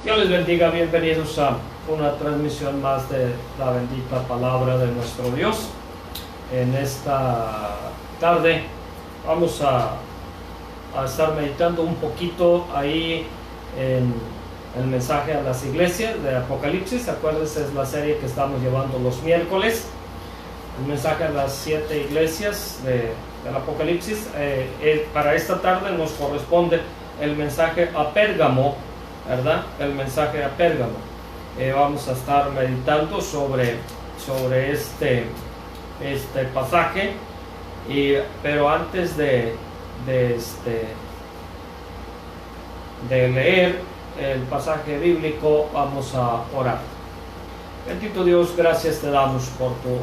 Dios les bendiga, bienvenidos a una transmisión más de la bendita palabra de nuestro Dios. En esta tarde vamos a estar meditando un poquito ahí en el mensaje a las iglesias de Apocalipsis. Acuérdense, es la serie que estamos llevando los miércoles. El mensaje a las 7 iglesias del Apocalipsis. Para esta tarde nos corresponde el mensaje a Pérgamo, ¿verdad? El mensaje a Pérgamo. Vamos a estar meditando sobre este pasaje, pero antes de leer el pasaje bíblico, vamos a orar. Bendito Dios, gracias te damos por tu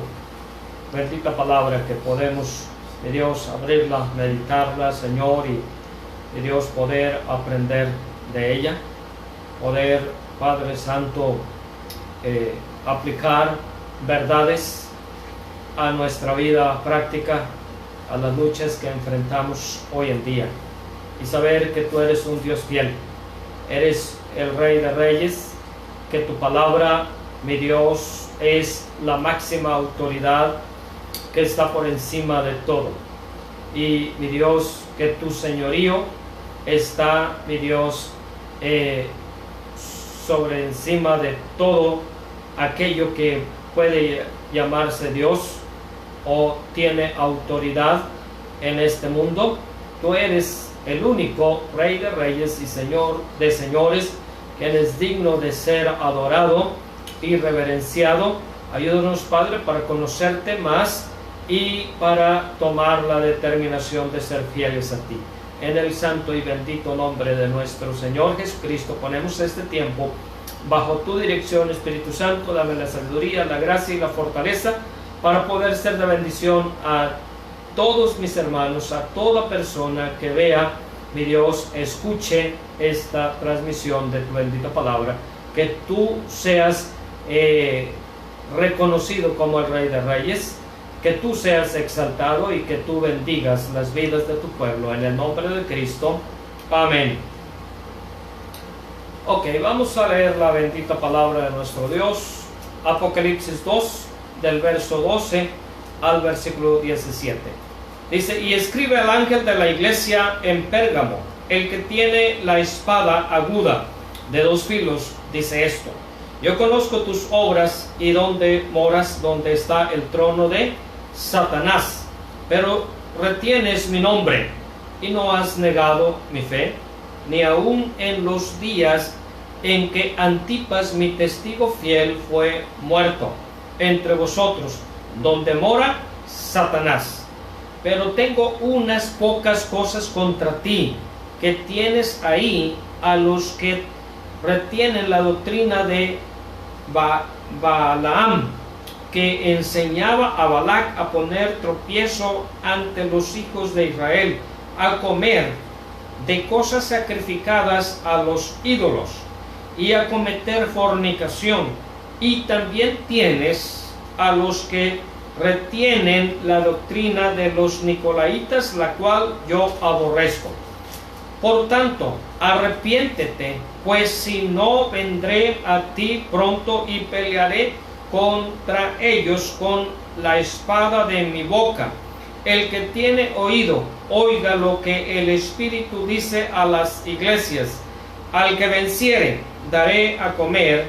bendita palabra, que podemos, Dios, abrirla, meditarla, Señor, y Dios, poder aprender de ella, poder, Padre Santo, aplicar verdades a nuestra vida práctica, a las luchas que enfrentamos hoy en día, y saber que tú eres un Dios fiel, eres el Rey de Reyes, que tu palabra, mi Dios, es la máxima autoridad que está por encima de todo, y mi Dios, que tu señorío está, mi Dios, sobre encima de todo aquello que puede llamarse Dios o tiene autoridad en este mundo. Tú eres el único Rey de Reyes y Señor de Señores, que eres digno de ser adorado y reverenciado. Ayúdanos, Padre, para conocerte más y para tomar la determinación de ser fieles a ti. En el santo y bendito nombre de nuestro Señor Jesucristo, ponemos este tiempo bajo tu dirección, Espíritu Santo. Dame la sabiduría, la gracia y la fortaleza para poder ser de bendición a todos mis hermanos, a toda persona que vea, mi Dios, escuche esta transmisión de tu bendita palabra. Que tú seas reconocido como el Rey de Reyes, que tú seas exaltado y que tú bendigas las vidas de tu pueblo, en el nombre de Cristo. Amén. Ok, vamos a leer la bendita palabra de nuestro Dios. Apocalipsis 2, del verso 12 al versículo 17. Dice: y escribe al ángel de la iglesia en Pérgamo, el que tiene la espada aguda de 2 filos, dice esto: yo conozco tus obras y donde moras, donde está el trono de Satanás, pero retienes mi nombre y no has negado mi fe, ni aun en los días en que Antipas, mi testigo fiel, fue muerto entre vosotros, donde mora Satanás. Pero tengo unas pocas cosas contra ti, que tienes ahí a los que retienen la doctrina de Balaam, que enseñaba a Balac a poner tropiezo ante los hijos de Israel, a comer de cosas sacrificadas a los ídolos y a cometer fornicación. Y también tienes a los que retienen la doctrina de los nicolaitas, la cual yo aborrezco. Por tanto, arrepiéntete, pues si no, vendré a ti pronto y pelearé contra ellos con la espada de mi boca. El que tiene oído, oiga lo que el Espíritu dice a las iglesias. Al que venciere, daré a comer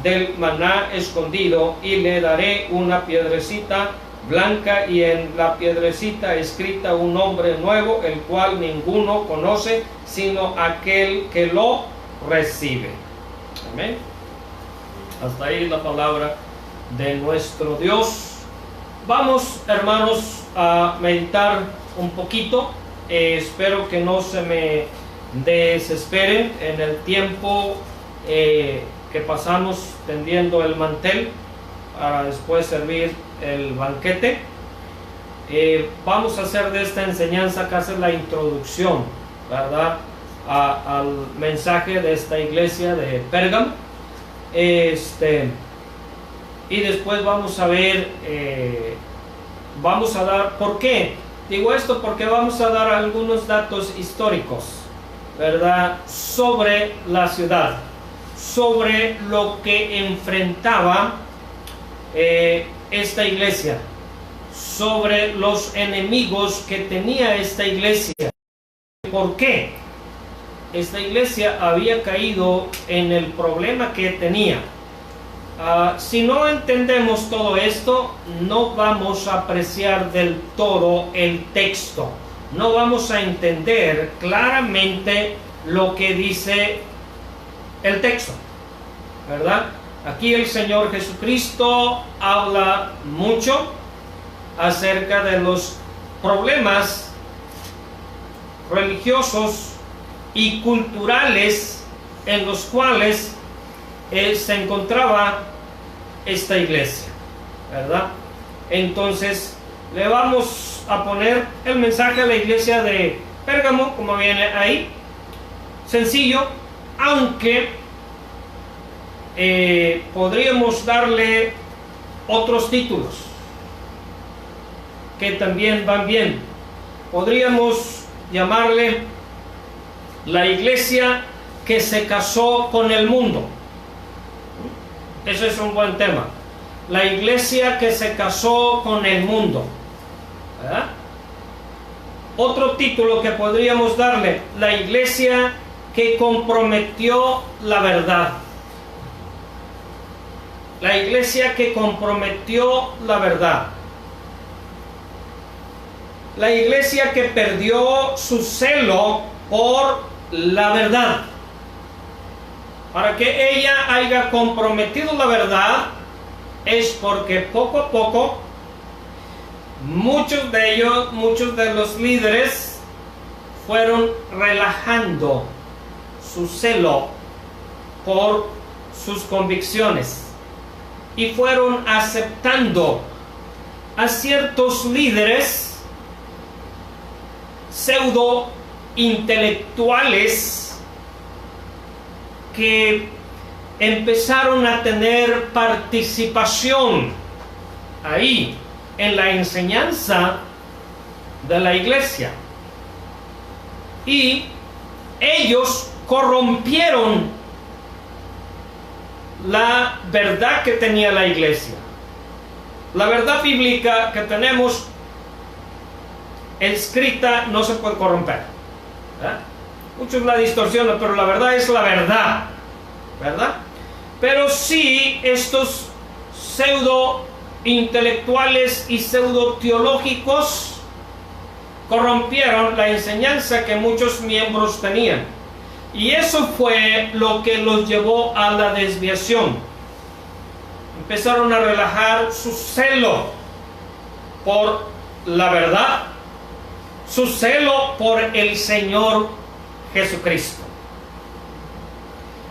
del maná escondido, y le daré una piedrecita blanca, y en la piedrecita escrita un nombre nuevo, el cual ninguno conoce sino aquel que lo recibe. Amén. Hasta ahí la palabra de nuestro Dios. Vamos, hermanos, a meditar un poquito. Espero que no se me desesperen en el tiempo que pasamos tendiendo el mantel para después servir el banquete. Vamos a hacer de esta enseñanza casi la introducción, ¿verdad?, al mensaje de esta iglesia de Pérgamo. Y después vamos a ver, vamos a dar, ¿por qué? Digo esto porque vamos a dar algunos datos históricos, ¿verdad?, sobre la ciudad, sobre lo que enfrentaba esta iglesia, sobre los enemigos que tenía esta iglesia. ¿Por qué? Esta iglesia había caído en el problema que tenía. Si no entendemos todo esto, no vamos a apreciar del todo el texto. No vamos a entender claramente lo que dice el texto, ¿verdad? Aquí el Señor Jesucristo habla mucho acerca de los problemas religiosos y culturales en los cuales se encontraba esta iglesia, ¿verdad? Entonces le vamos a poner el mensaje a la iglesia de Pérgamo, como viene ahí, sencillo, aunque podríamos darle otros títulos que también van bien. Podríamos llamarle la iglesia que se casó con el mundo. Ese es un buen tema. La iglesia que se casó con el mundo, ¿verdad? Otro título que podríamos darle: la iglesia que comprometió la verdad. La iglesia que comprometió la verdad. La iglesia que perdió su celo por la verdad. Para que ella haya comprometido la verdad, es porque poco a poco muchos de los líderes fueron relajando su celo por sus convicciones y fueron aceptando a ciertos líderes pseudo intelectuales que empezaron a tener participación ahí en la enseñanza de la iglesia, y ellos corrompieron la verdad que tenía la iglesia. La verdad bíblica que tenemos escrita no se puede corromper, ¿verdad? Muchos la distorsionan, pero la verdad es la verdad, ¿verdad? Pero sí, estos pseudo intelectuales y pseudo teológicos corrompieron la enseñanza que muchos miembros tenían, y eso fue lo que los llevó a la desviación. Empezaron a relajar su celo por la verdad, su celo por el Señor Jesucristo.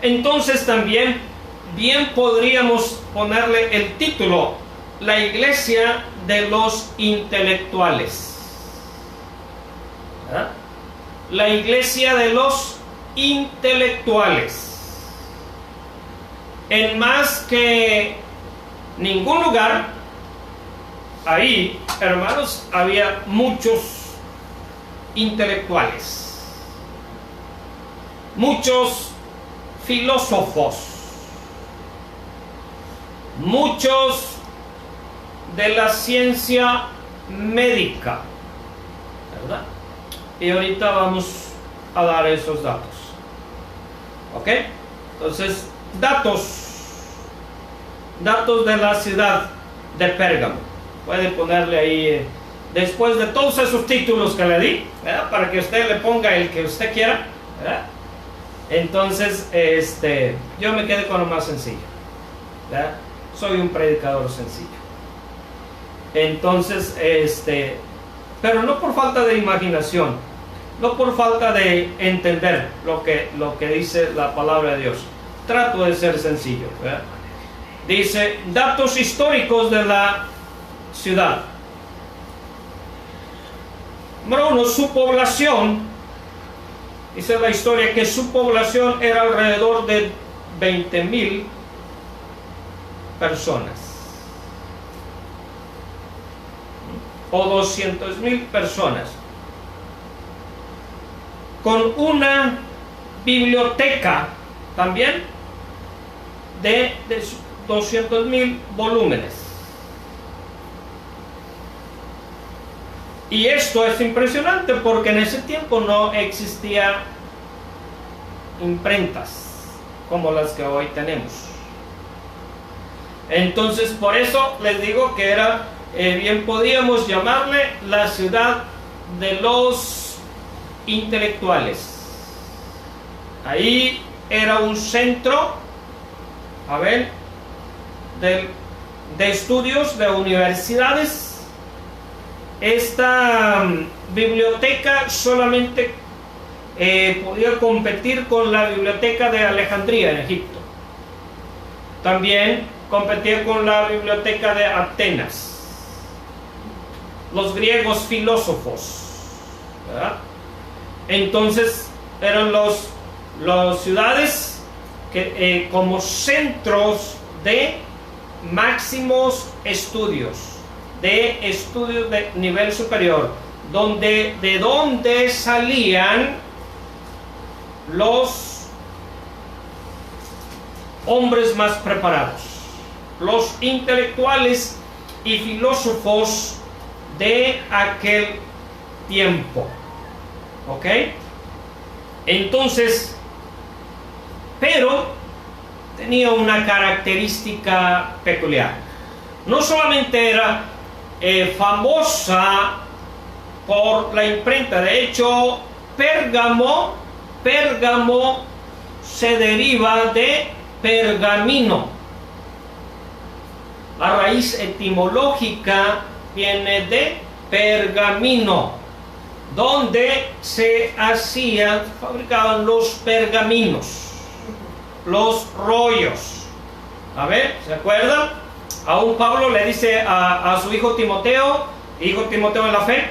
Entonces también bien podríamos ponerle el título: la iglesia de los intelectuales. ¿Ah? La iglesia de los intelectuales. En más que ningún lugar, ahí, hermanos, había muchos intelectuales, muchos filósofos, muchos de la ciencia médica, ¿verdad? Y ahorita vamos a dar esos datos, ¿ok? Entonces, datos de la ciudad de Pérgamo. Puede ponerle ahí, después de todos esos títulos que le di, ¿verdad?, para que usted le ponga el que usted quiera, ¿verdad? Entonces, yo me quedé con lo más sencillo, ¿verdad? Soy un predicador sencillo. Entonces, pero no por falta de imaginación, no por falta de entender lo que dice la palabra de Dios. Trato de ser sencillo, ¿verdad? Dice, datos históricos de la ciudad. Número uno, su población. Dice la historia que su población era alrededor de 20,000 personas o 200,000 personas, con una biblioteca también de 200,000 volúmenes. Y esto es impresionante porque en ese tiempo no existía imprentas como las que hoy tenemos. Entonces, por eso les digo que era, bien podíamos llamarle la ciudad de los intelectuales. Ahí era un centro, a ver, de estudios, de universidades. Esta biblioteca solamente podía competir con la biblioteca de Alejandría en Egipto. También competía con la biblioteca de Atenas. Los griegos filósofos, ¿verdad? Entonces eran las ciudades que, como centros de máximos estudios, de estudios de nivel superior, de donde salían los hombres más preparados, los intelectuales y filósofos de aquel tiempo. ¿Ok? Entonces, pero tenía una característica peculiar. No solamente era famosa por la imprenta, de hecho, Pérgamo se deriva de pergamino. La raíz etimológica viene de pergamino, donde se fabricaban los pergaminos, los rollos. A ver, ¿se acuerdan? Aún Pablo le dice a su hijo Timoteo en la fe: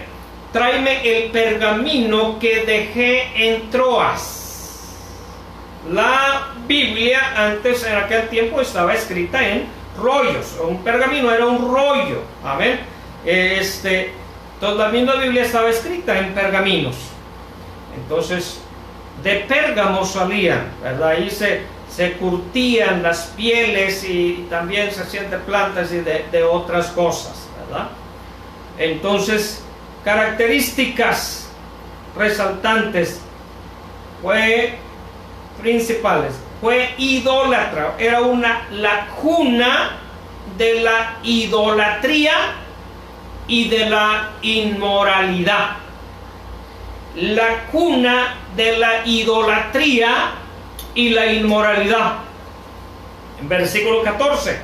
tráeme el pergamino que dejé en Troas. La Biblia antes, en aquel tiempo, estaba escrita en rollos. Un pergamino era un rollo. A ver, entonces la misma Biblia estaba escrita en pergaminos. Entonces, de Pérgamo salían, ¿verdad? Ahí se curtían las pieles y también se hacían de plantas y de otras cosas, ¿verdad? Entonces, características resaltantes principales, fue idólatra, era la cuna de la idolatría y de la inmoralidad. La cuna de la idolatría y la inmoralidad. En versículo 14: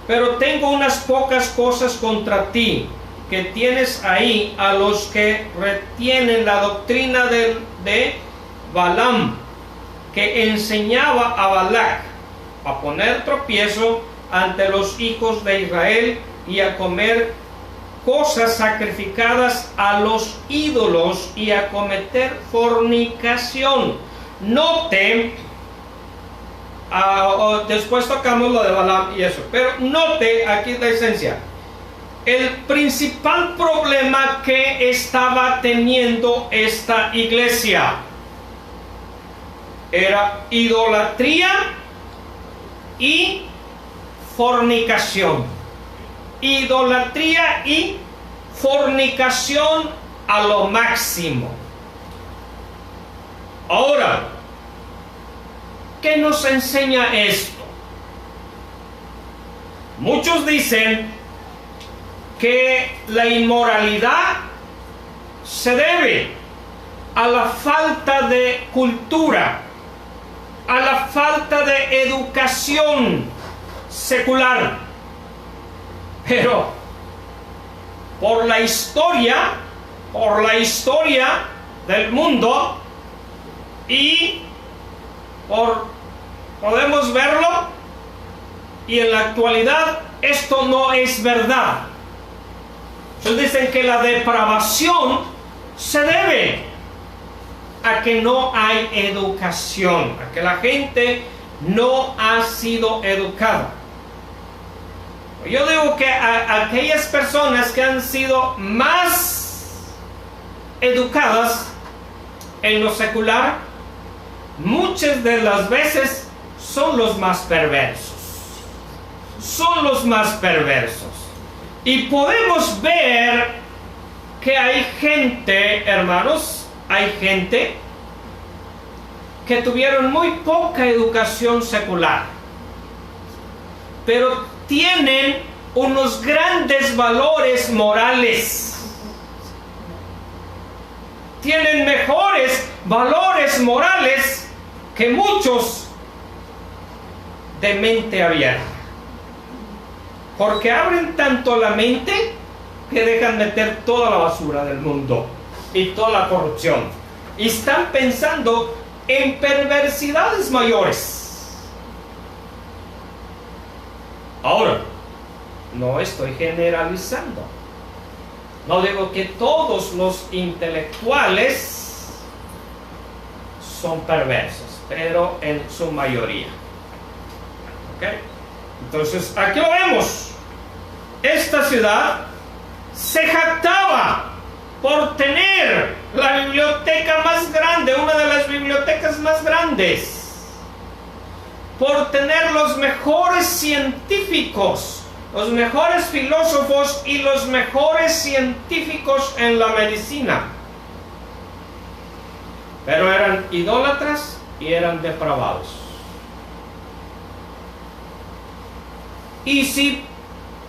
pero tengo unas pocas cosas contra ti, que tienes ahí a los que retienen la doctrina de Balaam, que enseñaba a Balac a poner tropiezo ante los hijos de Israel y a comer cosas sacrificadas a los ídolos y a cometer fornicación. Note, después tocamos lo de Balaam y eso, pero note aquí la esencia. El principal problema que estaba teniendo esta iglesia era idolatría y fornicación. Idolatría y fornicación a lo máximo. Ahora, ¿qué nos enseña esto? Muchos dicen que la inmoralidad se debe a la falta de cultura, a la falta de educación secular. Pero por la historia del mundo, y podemos verlo, y en la actualidad esto no es verdad. Ellos dicen que la depravación se debe a que no hay educación, a que la gente no ha sido educada. Yo digo que aquellas personas que han sido más educadas en lo secular, muchas de las veces son los más perversos. Son los más perversos. Y podemos ver que hay gente, hermanos, hay gente que tuvieron muy poca educación secular, pero tienen unos grandes valores morales. Tienen mejores valores morales que muchos de mente abierta. Porque abren tanto la mente que dejan meter toda la basura del mundo y toda la corrupción. Y están pensando en perversidades mayores. Ahora, no estoy generalizando. No digo que todos los intelectuales son perversos, pero en su mayoría. ¿Ok? Entonces, aquí lo vemos. Esta ciudad se jactaba por tener la biblioteca más grande, una de las bibliotecas más grandes, por tener los mejores científicos, los mejores filósofos y los mejores científicos en la medicina. Pero eran idólatras y eran depravados. Y si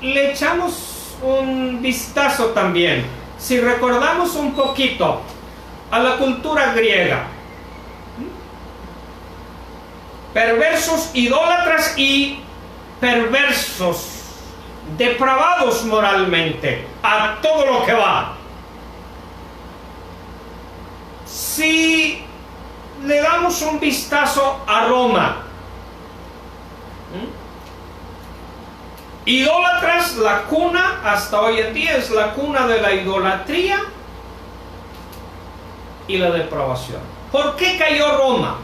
le echamos un vistazo también, si recordamos un poquito a la cultura griega, perversos, idólatras y perversos, depravados moralmente, a todo lo que va. Si le damos un vistazo a Roma, idólatras, la cuna, hasta hoy en día es la cuna de la idolatría y la depravación. ¿Por qué cayó Roma?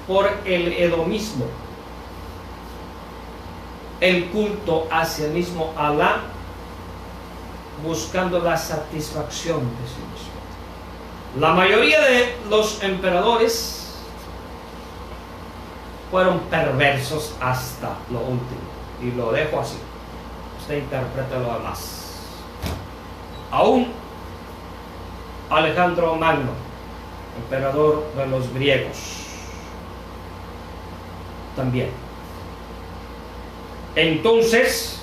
Por el hedonismo, el culto hacia el mismo Alá, buscando la satisfacción de sí mismo. La mayoría de los emperadores fueron perversos hasta lo último. Y lo dejo así. Usted interpreta lo demás. Aún Alejandro Magno, emperador de los griegos, también. Entonces,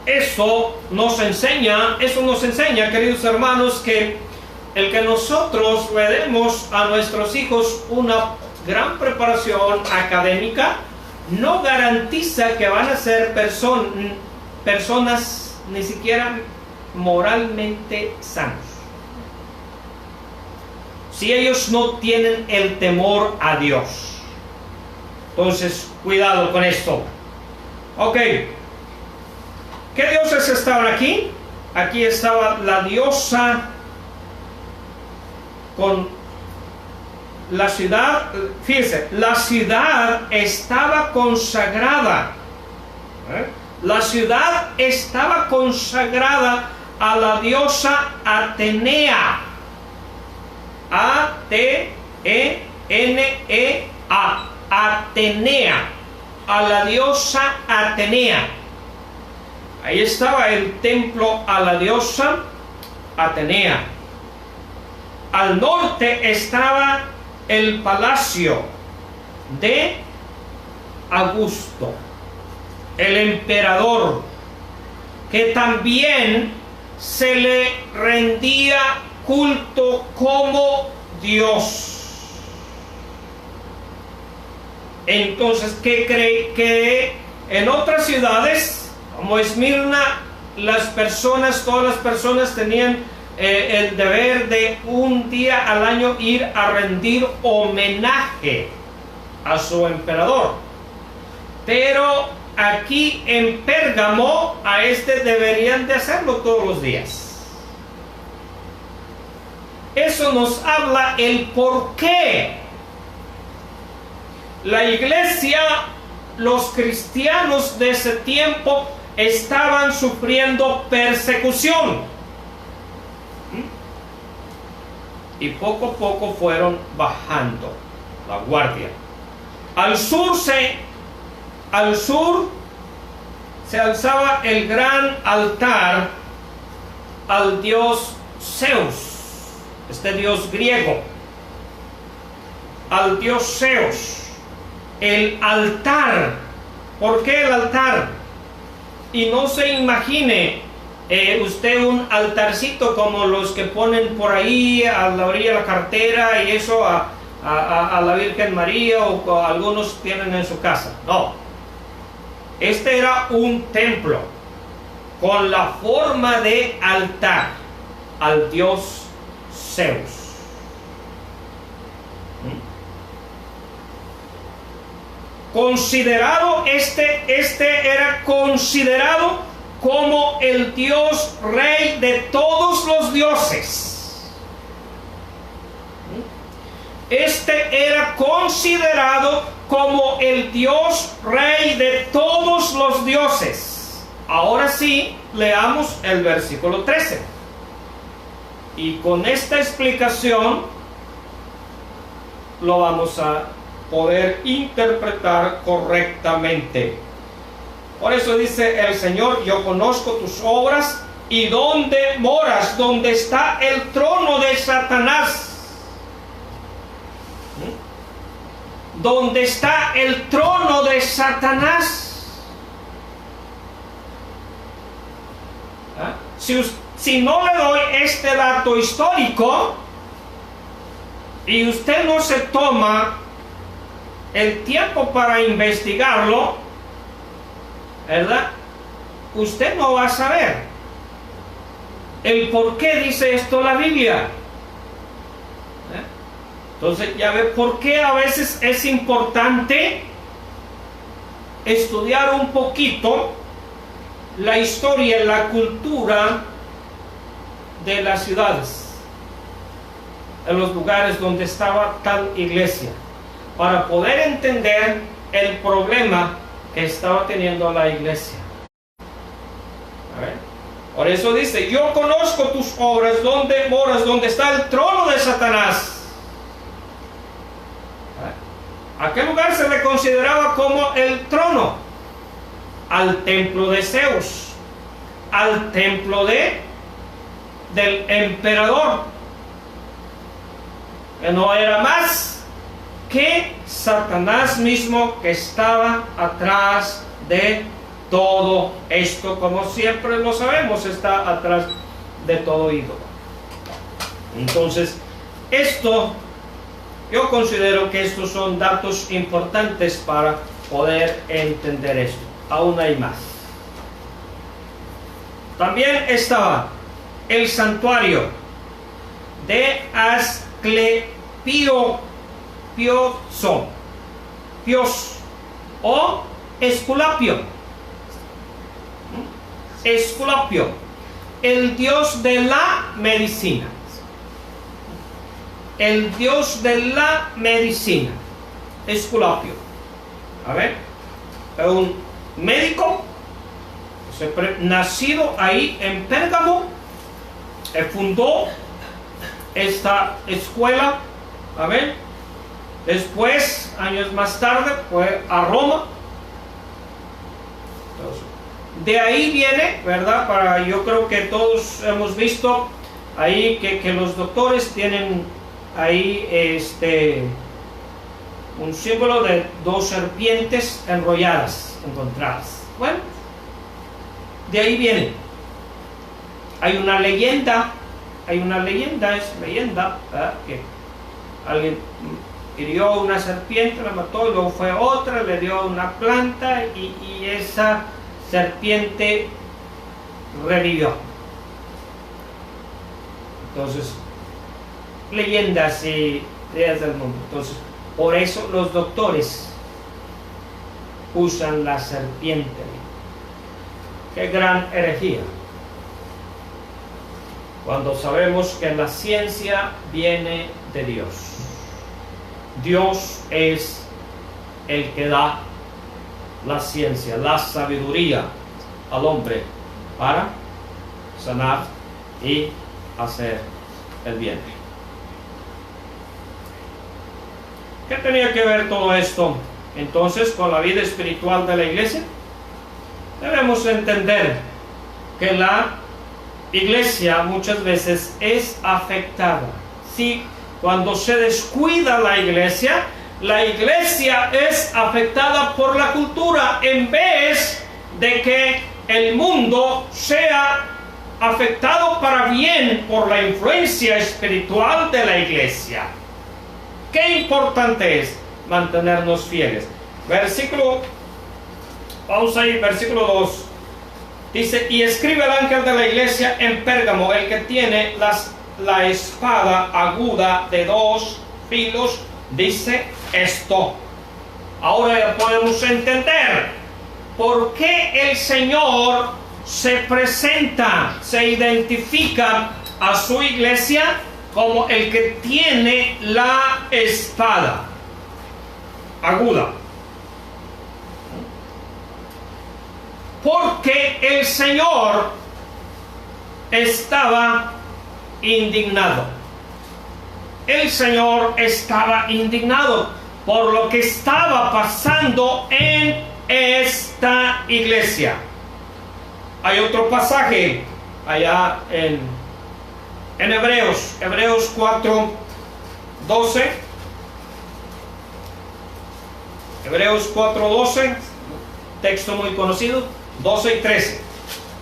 eso nos enseña, queridos hermanos, que el que nosotros le demos a nuestros hijos una gran preparación académica no garantiza que van a ser personas ni siquiera moralmente sanos. Si ellos no tienen el temor a Dios. Entonces, cuidado con esto. Ok. ¿Qué dioses estaban aquí? Aquí estaba la diosa con la ciudad. Fíjense, la ciudad estaba consagrada. La ciudad estaba consagrada a la diosa Atenea. A-T-E-N-E-A. Atenea. A la diosa Atenea. Ahí estaba el templo a la diosa Atenea. Al norte estaba el palacio de Augusto, el emperador, que también se le rendía culto como Dios. Entonces, ¿qué cree? Que en otras ciudades, como Esmirna, todas las personas tenían el deber de un día al año ir a rendir homenaje a su emperador. Pero aquí en Pérgamo, a deberían de hacerlo todos los días. Eso nos habla el por qué la iglesia, los cristianos de ese tiempo estaban sufriendo persecución. Y poco a poco fueron bajando. la guardia. Al sur se alzaba el gran altar al dios Zeus, este dios griego, al dios Zeus. El altar. ¿Por qué el altar? Y no se imagine usted un altarcito como los que ponen por ahí a la orilla de la carretera y eso a la Virgen María o algunos tienen en su casa. No. Este era un templo con la forma de altar al dios Zeus. Considerado, este era considerado como el Dios rey de todos los dioses. Este era considerado como el Dios rey de todos los dioses. Ahora sí, leamos el versículo 13. Y con esta explicación lo vamos a poder interpretar correctamente. Por eso dice el Señor: yo conozco tus obras y dónde moras, donde está el trono de Satanás. ¿Dónde está el trono de Satanás? Si no le doy este dato histórico y usted no se toma el tiempo para investigarlo, ¿verdad? Usted no va a saber el por qué dice esto la Biblia. Entonces ya ve por qué a veces es importante estudiar un poquito la historia, la cultura de las ciudades, en los lugares donde estaba tal iglesia, para poder entender el problema que estaba teniendo la iglesia. Por eso dice: yo conozco tus obras, donde moras, donde está el trono de Satanás. ¿A qué lugar se le consideraba como el trono? Al templo de Zeus, al templo del emperador, que no era más que Satanás mismo, que estaba atrás de todo esto. Como siempre lo sabemos, está atrás de todo ídolo. Entonces, yo considero que estos son datos importantes para poder entender esto. Aún hay más. También estaba el santuario de Asclepio o Esculapio. Esculapio, el dios de la medicina. El dios de la medicina, Esculapio. A ver, un médico nacido ahí en Pérgamo, fundó esta escuela. A ver, después, años más tarde, fue a Roma. Entonces, de ahí viene, ¿verdad? Yo creo que todos hemos visto ahí que los doctores tienen ahí un símbolo de dos serpientes enrolladas, encontradas. Bueno, de ahí viene. Hay una leyenda, es leyenda, ¿verdad? Que alguien hirió una serpiente, la mató, y luego fue otra, le dio una planta y esa serpiente revivió. Entonces, leyendas y ideas del mundo. Entonces, por eso los doctores usan la serpiente. Qué gran herejía, cuando sabemos que la ciencia viene de Dios. Dios es el que da la ciencia, la sabiduría al hombre para sanar y hacer el bien. ¿Qué tenía que ver todo esto entonces con la vida espiritual de la iglesia? Debemos entender que la iglesia muchas veces es afectada. Sí, cuando se descuida la iglesia es afectada por la cultura en vez de que el mundo sea afectado para bien por la influencia espiritual de la iglesia. Qué importante es mantenernos fieles. Vamos a ir, versículo 2. Dice, y escribe el ángel de la iglesia en Pérgamo, el que tiene la espada aguda de 2 filos, dice esto. Ahora ya podemos entender por qué el Señor se presenta, se identifica a su iglesia como el que tiene la espada aguda. Porque el Señor estaba indignado. El Señor estaba indignado por lo que estaba pasando en esta iglesia. Hay otro pasaje allá en Hebreos 4:12. Hebreos 4:12, texto muy conocido, 12 y 13.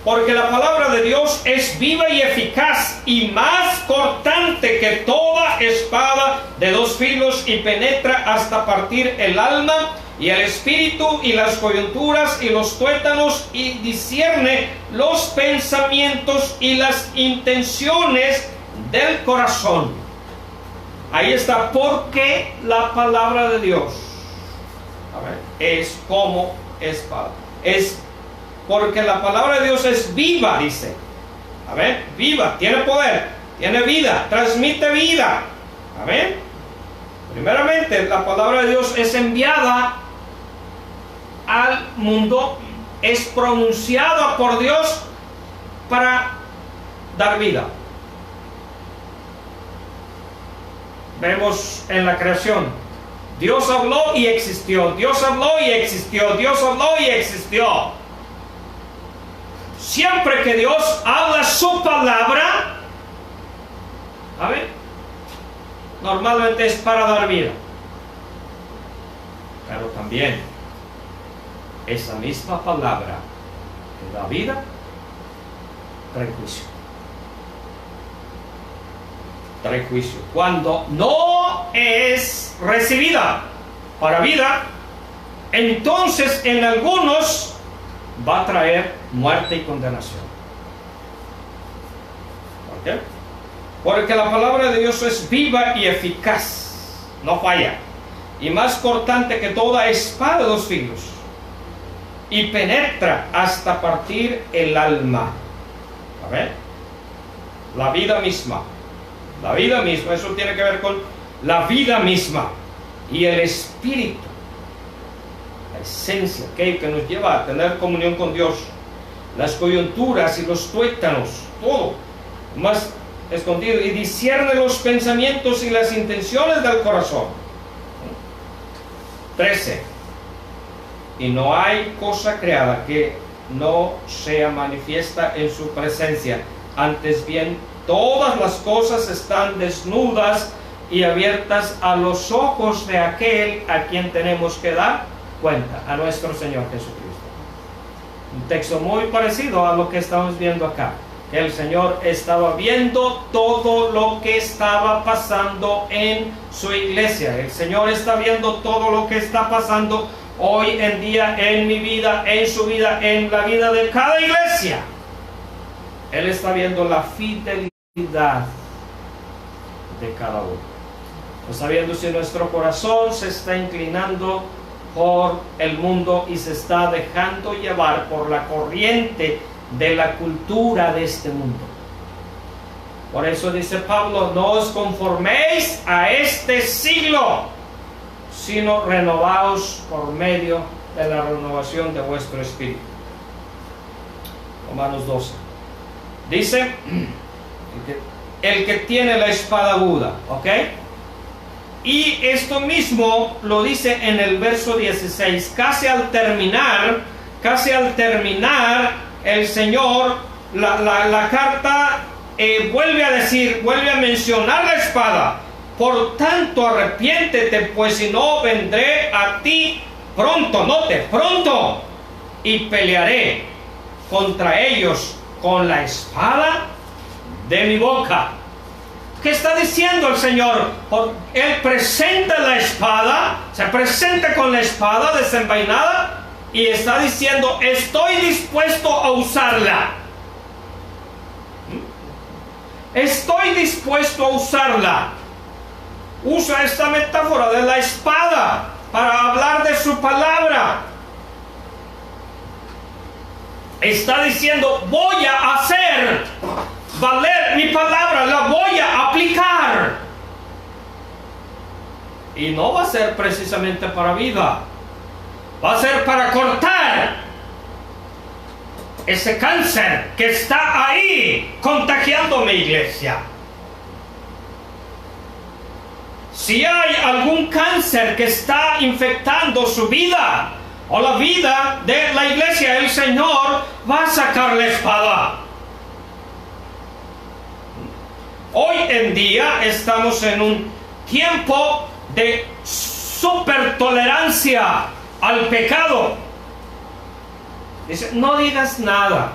Porque la palabra de Dios es viva y eficaz y más cortante que toda espada de 2 filos y penetra hasta partir el alma y el espíritu y las coyunturas y los tuétanos y discierne los pensamientos y las intenciones del corazón. Ahí está, porque la palabra de Dios es como espada. Es porque la palabra de Dios es viva, dice. Viva, tiene poder, tiene vida, transmite vida. Primeramente, la palabra de Dios es enviada al mundo, es pronunciada por Dios para dar vida. Vemos en la creación, Dios habló y existió, Dios habló y existió, Dios habló y existió. Siempre que Dios habla su palabra, normalmente es para dar vida. Pero también esa misma palabra que da vida trae juicio. Trae juicio. Cuando no es recibida para vida, entonces en algunos va a traer muerte y condenación. ¿Por qué? Porque la palabra de Dios es viva y eficaz, no falla, y más cortante que toda espada de 2 filos, y penetra hasta partir el alma. La vida misma, eso tiene que ver con la vida misma y el espíritu. La esencia que nos lleva a tener comunión con Dios, las coyunturas y los tuétanos, todo más escondido, y discierne los pensamientos y las intenciones del corazón. 13. Y no hay cosa creada que no sea manifiesta en su presencia. Antes bien, todas las cosas están desnudas y abiertas a los ojos de aquel a quien tenemos que dar cuenta, a nuestro Señor Jesucristo. Un texto muy parecido a lo que estamos viendo acá, que el Señor estaba viendo todo lo que estaba pasando en su iglesia. El Señor está viendo todo lo que está pasando hoy en día en mi vida, en su vida, en la vida de cada iglesia. Él está viendo la fidelidad de cada uno. Está viendo si nuestro corazón se está inclinando por el mundo y se está dejando llevar por la corriente de la cultura de este mundo. Por eso dice Pablo, no os conforméis a este siglo, sino renovaos por medio de la renovación de vuestro espíritu. Romanos 12. Dice, el que tiene la espada aguda, Y esto mismo lo dice en el verso 16. Casi al terminar, el Señor, la carta vuelve a decir, vuelve a mencionar la espada. Por tanto, arrepiéntete, pues si no, vendré a ti pronto, note, pronto, y pelearé contra ellos con la espada de mi boca. ¿Qué está diciendo el Señor? Él presenta la espada, se presenta con la espada desenvainada y está diciendo, estoy dispuesto a usarla. Estoy dispuesto a usarla. Usa esta metáfora de la espada para hablar de su palabra. Está diciendo, voy a hacer valer mi palabra, la voy a aplicar. Y no va a ser precisamente para vida, va a ser para cortar ese cáncer que está ahí contagiando mi iglesia. Si hay algún cáncer que está infectando su vida o la vida de la iglesia, el Señor va a sacar la espada. Hoy en día estamos en un tiempo de super tolerancia al pecado. Dice, no digas nada,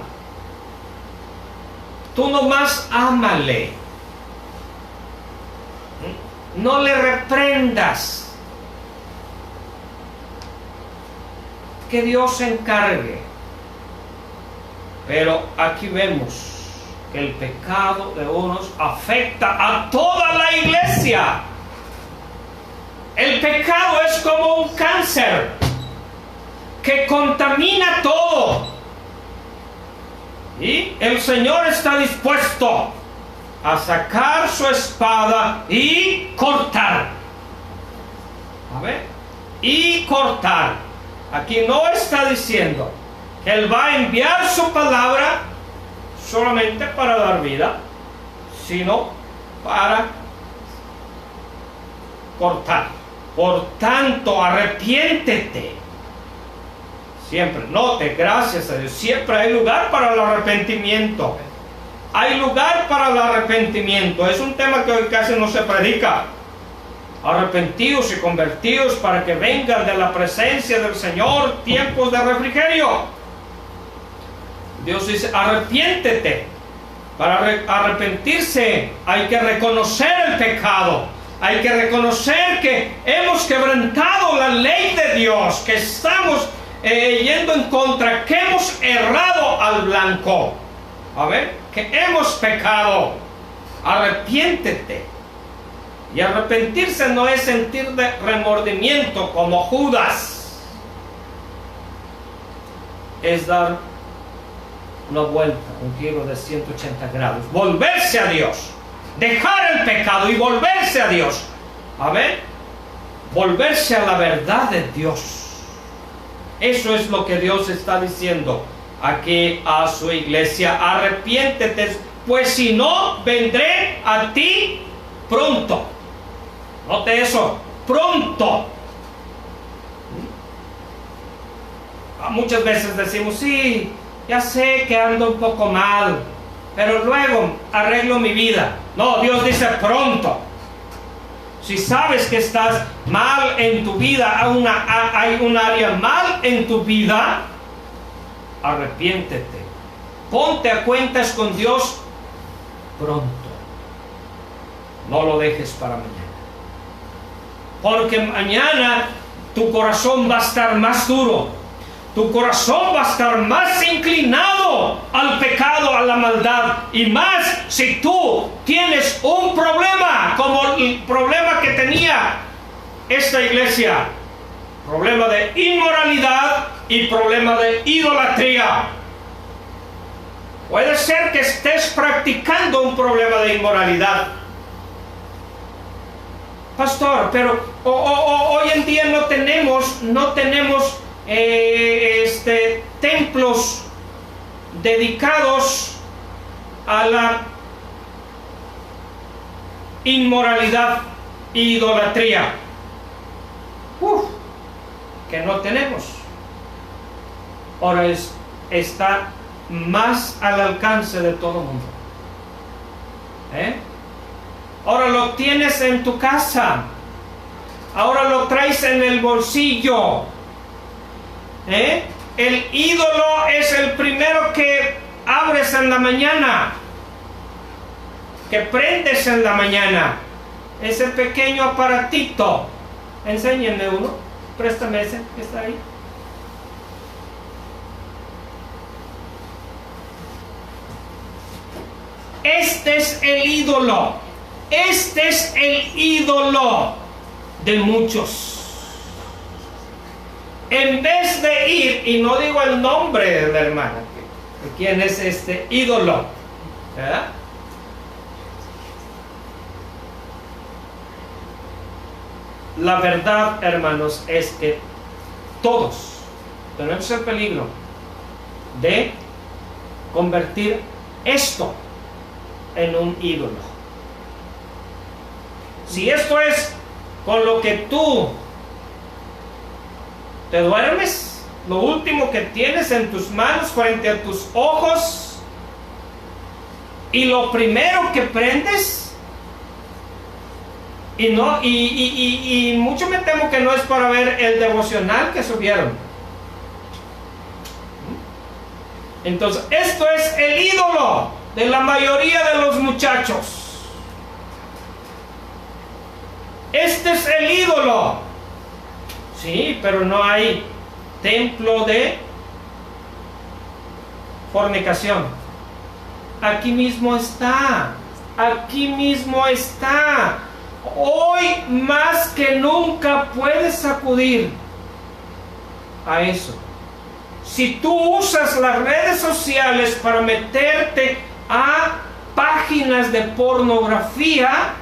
tú nomás ámale, no le reprendas, que Dios se encargue. Pero aquí vemos que el pecado de unos afecta a toda la iglesia. El pecado es como un cáncer que contamina todo. Y el Señor está dispuesto a sacar su espada y cortar. A ver, y cortar. Aquí no está diciendo que Él va a enviar su palabra solamente para dar vida, sino para cortar. Por tanto, arrepiéntete. Siempre, note, gracias a Dios, siempre hay lugar para el arrepentimiento. Hay lugar para el arrepentimiento. Es un tema que hoy casi no se predica. Arrepentidos y convertidos para que vengan de la presencia del Señor tiempos de refrigerio. Dios dice, arrepiéntete. Para arrepentirse hay que reconocer el pecado. Hay que reconocer que hemos quebrantado la ley de Dios, que estamos yendo en contra, que hemos errado al blanco. A ver, que hemos pecado. Arrepiéntete. Y arrepentirse no es sentir de remordimiento como Judas. Es dar una vuelta, un giro de 180 grados. Volverse a Dios. Dejar el pecado y volverse a Dios. A ver, volverse a la verdad de Dios. Eso es lo que Dios está diciendo aquí a su iglesia. Arrepiéntete, pues si no, vendré a ti pronto. Note eso, pronto. Muchas veces decimos, sí, ya sé que ando un poco mal, pero luego arreglo mi vida. No, Dios dice pronto. Si sabes que estás mal en tu vida, hay un área mal en tu vida, arrepiéntete. Ponte a cuentas con Dios pronto. No lo dejes para mañana. Porque mañana tu corazón va a estar más duro. Tu corazón va a estar más inclinado al pecado, a la maldad. Y más si tú tienes un problema, como el problema que tenía esta iglesia. Problema de inmoralidad y problema de idolatría. Puede ser que estés practicando un problema de inmoralidad. Pastor, pero hoy en día no tenemos templos dedicados a la inmoralidad. idolatría. Que no tenemos. Ahora está más al alcance de todo el mundo. Ahora lo tienes en tu casa. Ahora lo traes en el bolsillo. El ídolo es el primero que abres en la mañana, que prendes en la mañana. Ese pequeño aparatito. Enséñenme uno. Préstame ese que está ahí. Este es el ídolo. Este es el ídolo de muchos. En vez de ir, y no digo el nombre de la hermana, de quién es este ídolo, ¿verdad? La verdad, hermanos, es que todos tenemos el peligro de convertir esto en un ídolo. Si esto es con lo que tú te duermes, lo último que tienes en tus manos frente a tus ojos, y lo primero que prendes, y mucho me temo que no es para ver el devocional que subieron. Entonces, esto es el ídolo de la mayoría de los muchachos. Este es el ídolo. Sí, pero no hay templo de fornicación. Aquí mismo está. Aquí mismo está. Hoy más que nunca puedes acudir a eso. Si tú usas las redes sociales para meterte a páginas de pornografía,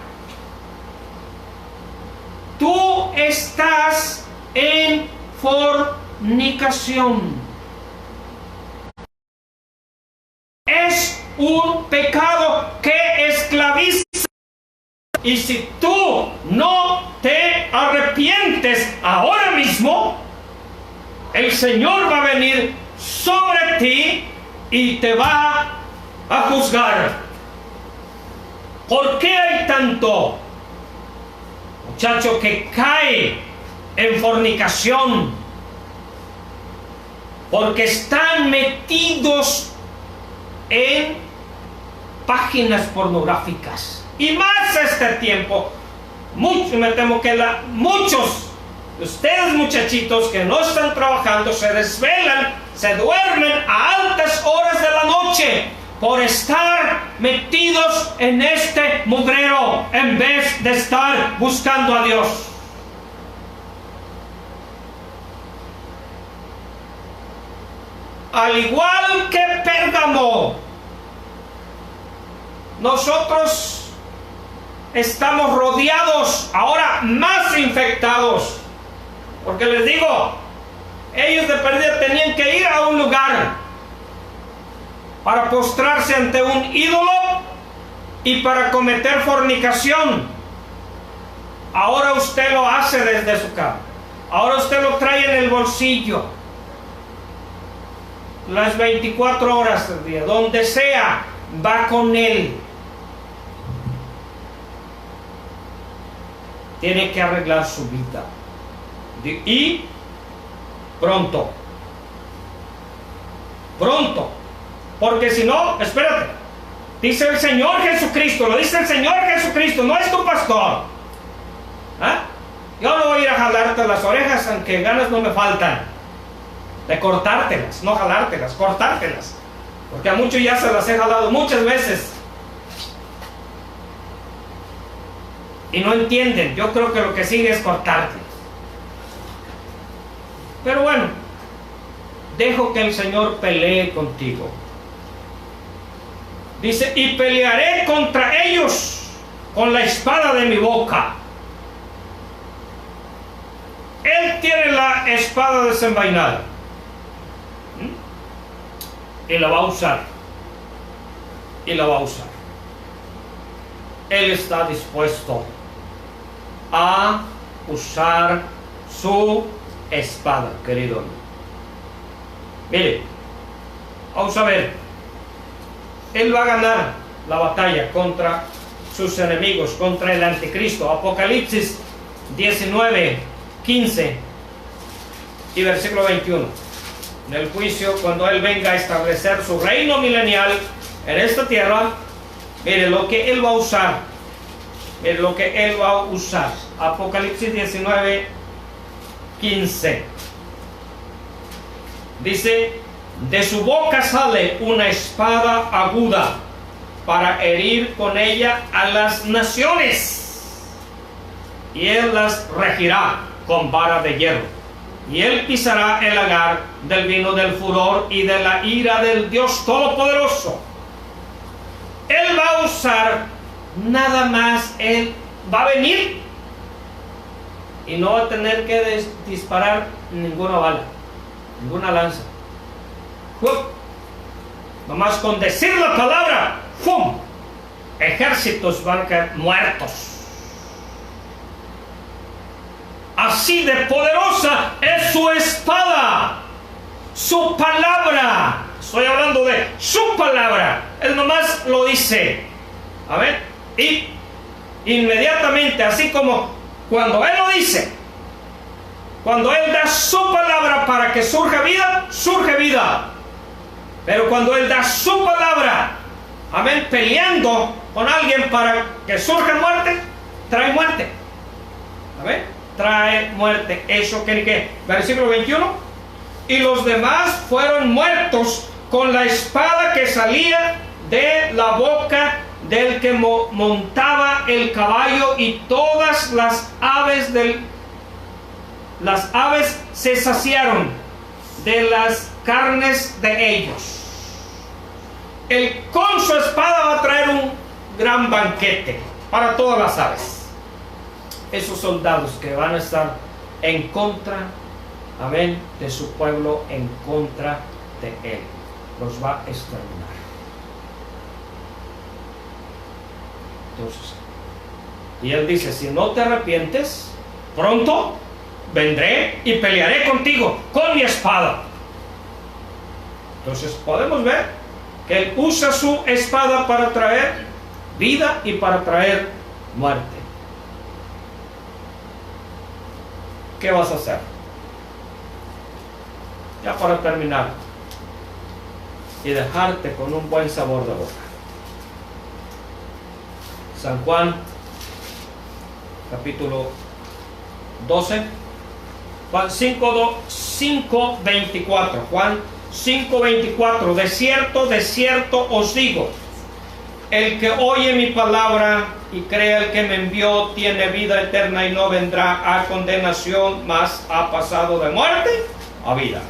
tú estás en fornicación. Es un pecado que esclaviza. Y si tú no te arrepientes ahora mismo, el Señor va a venir sobre ti y te va a juzgar. ¿Por qué hay tanto muchacho que cae en fornicación? Porque están metidos en páginas pornográficas. Y más este tiempo, me temo que muchos de ustedes, muchachitos que no están trabajando, se desvelan, se duermen a altas horas de la noche por estar metidos en este mugrero en vez de estar buscando a Dios. Al igual que Pérgamo, nosotros estamos rodeados, ahora más infectados, porque les digo, ellos de perdida tenían que ir a un lugar para postrarse ante un ídolo y para cometer fornicación. Ahora usted lo hace desde su cama. Ahora usted lo trae en el bolsillo, las 24 horas del día, donde sea, va con él. Tiene que arreglar su vida. Y pronto. Pronto. Porque si no, espérate. Dice el Señor Jesucristo, lo dice el Señor Jesucristo, no es tu pastor. Yo no voy a ir a jalarte las orejas, aunque ganas no me faltan de cortártelas, no jalártelas, cortártelas. Porque a muchos ya se las he jalado muchas veces. Y no entienden. Yo creo que lo que sigue es cortarte. Pero bueno, dejo que el Señor pelee contigo. Dice, y pelearé contra ellos con la espada de mi boca. Él tiene la espada desenvainada. Y la va a usar. Y la va a usar. Él está dispuesto a usar su espada, querido amigo. Mire, vamos a ver. Él va a ganar la batalla contra sus enemigos, contra el anticristo. Apocalipsis 19, 15 y versículo 21. En el juicio, cuando Él venga a establecer su reino milenial en esta tierra, mire lo que Él va a usar. Mire lo que Él va a usar. Apocalipsis 19, 15. Dice: de su boca sale una espada aguda para herir con ella a las naciones, y Él las regirá con vara de hierro, y Él pisará el lagar del vino del furor y de la ira del Dios Todopoderoso. Él va a usar nada más, Él va a venir y no va a tener que disparar ninguna bala, ninguna lanza. Nomás con decir la palabra, ¡fum!, ejércitos van a caer muertos. Así de poderosa es su espada, su palabra. Estoy hablando de su palabra. Él nomás lo dice. A ver, y inmediatamente, así como cuando Él lo dice, cuando Él da su palabra para que surja vida, surge vida. Pero cuando Él da su palabra, amén, peleando con alguien para que surja muerte, trae muerte. Amén, trae muerte. Eso que versículo 21. Y los demás fueron muertos con la espada que salía de la boca del que montaba el caballo, y todas las aves se saciaron de las carnes de ellos. Él con su espada va a traer un gran banquete para todas las aves. Esos soldados que van a estar en contra, amén, de su pueblo, en contra de Él, los va a exterminar. Entonces, y Él dice: si no te arrepientes, pronto vendré y pelearé contigo con mi espada. Entonces podemos ver que Él usa su espada para traer vida y para traer muerte. ¿Qué vas a hacer? Ya para terminar y dejarte con un buen sabor de boca. San Juan, capítulo 12, Juan 5:24. Juan 5:24. De cierto os digo, el que oye mi palabra y cree al que me envió tiene vida eterna y no vendrá a condenación, mas ha pasado de muerte a vida.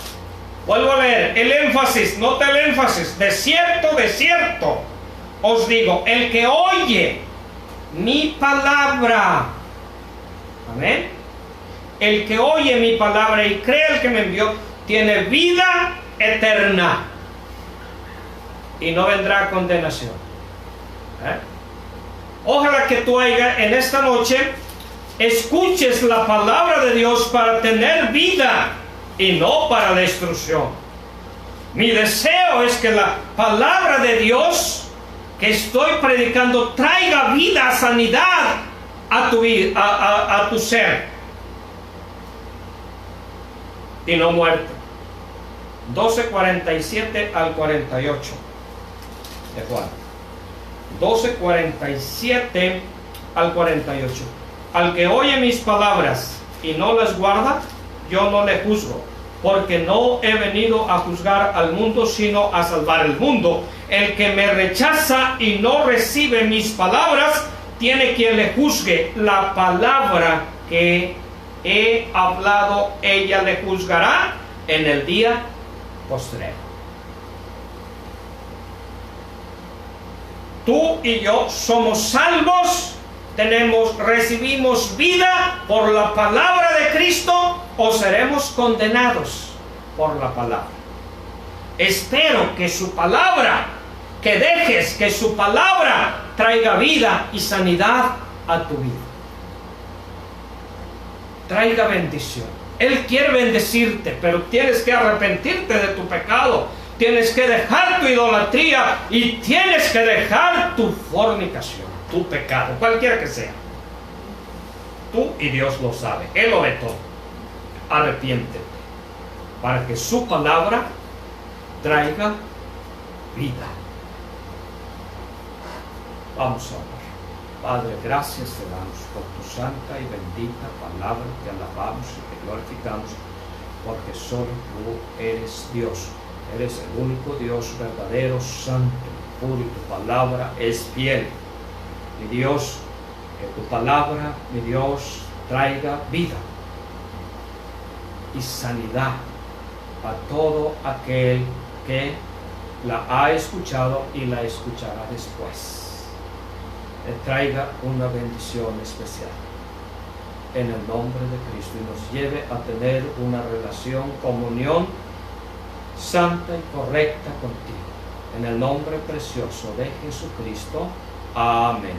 Vuelvo a leer el énfasis, nota el énfasis. De cierto os digo, el que oye mi palabra, amén, el que oye mi palabra y cree al que me envió tiene vida eterna y no vendrá a condenación. Ojalá que tú en esta noche escuches la palabra de Dios para tener vida y no para destrucción. Mi deseo es que la palabra de Dios que estoy predicando traiga vida, sanidad a tu vida, a tu ser, y no muerte. 12:47 al 48 de Juan. 12:47 al 48. Al que oye mis palabras y no las guarda, yo no le juzgo, porque no he venido a juzgar al mundo, sino a salvar el mundo. El que me rechaza y no recibe mis palabras, tiene quien le juzgue. La palabra que he hablado, ella le juzgará en el día postrero. Tú y yo somos salvos, recibimos vida por la palabra de Cristo, o seremos condenados por la palabra. Espero que su palabra, que dejes que su palabra traiga vida y sanidad a tu vida. traiga bendición. Él quiere bendecirte, pero tienes que arrepentirte de tu pecado. Tienes que dejar tu idolatría y tienes que dejar tu fornicación, tu pecado, cualquiera que sea. Tú y Dios lo sabe, Él lo ve todo. Arrepiéntete para que su palabra traiga vida. Vamos a orar. Padre, gracias te damos por tu santa y bendita palabra. Te alabamos y te glorificamos porque solo tú eres Dios. Eres el único Dios verdadero, santo, puro, y tu palabra es fiel. Mi Dios, que tu palabra, mi Dios, traiga vida y sanidad a todo aquel que la ha escuchado y la escuchará después. Le traiga una bendición especial en el nombre de Cristo y nos lleve a tener una relación, comunión santa y correcta contigo. En el nombre precioso de Jesucristo. Amén.